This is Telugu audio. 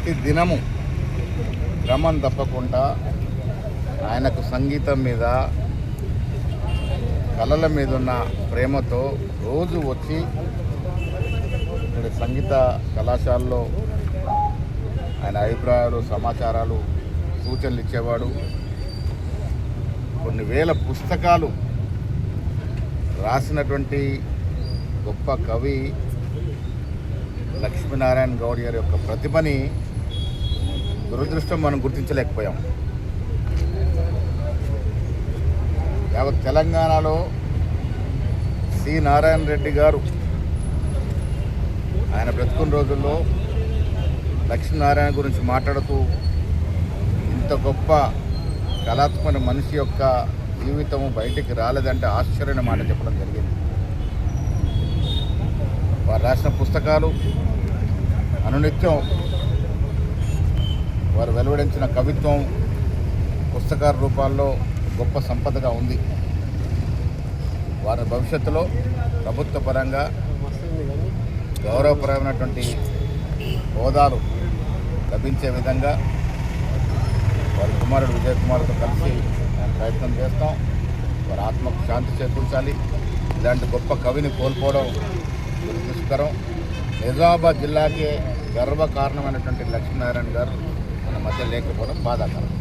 ప్రతి దినము క్రమం తప్పకుండా ఆయనకు సంగీతం మీద కళల మీద ఉన్న ప్రేమతో రోజు వచ్చి ఇక్కడ సంగీత కళాశాలలో ఆయన అభిప్రాయాలు, సమాచారాలు, సూచనలు ఇచ్చేవాడు. కొన్ని వేల పుస్తకాలు రాసినటువంటి గొప్ప కవి లక్ష్మీనారాయణ గౌడ్ గారి యొక్క ప్రతిభని దురదృష్టం మనం గుర్తించలేకపోయాం. యావత్ తెలంగాణలో సి నారాయణ రెడ్డి గారు ఆయన బ్రతుకున్న రోజుల్లో లక్ష్మీనారాయణ గురించి మాట్లాడుతూ ఇంత గొప్ప కళాత్మక మనిషి యొక్క జీవితము బయటికి రాలేదంటే ఆశ్చర్యమైన మాట చెప్పడం జరిగింది. వారు రాసిన పుస్తకాలు అనునిత్యం వారు వెలువడించిన కవిత్వం పుస్తకాల రూపాల్లో గొప్ప సంపదగా ఉంది. వారి భవిష్యత్తులో ప్రభుత్వ పరంగా గౌరవపరమైనటువంటి హోదాలు లభించే విధంగా వారి కుమారుడు విజయ్ కుమార్తో కలిసి మేము ప్రయత్నం చేస్తాం. వారి ఆత్మకు శాంతి చేకూర్చాలి. ఇలాంటి గొప్ప కవిని కోల్పోవడం దురదృష్టకరం. నిజామాబాద్ జిల్లాకే గర్వకారణమైనటువంటి లక్ష్మీనారాయణ గారు మన మధ్య లేకపోవడం బాధాకరం.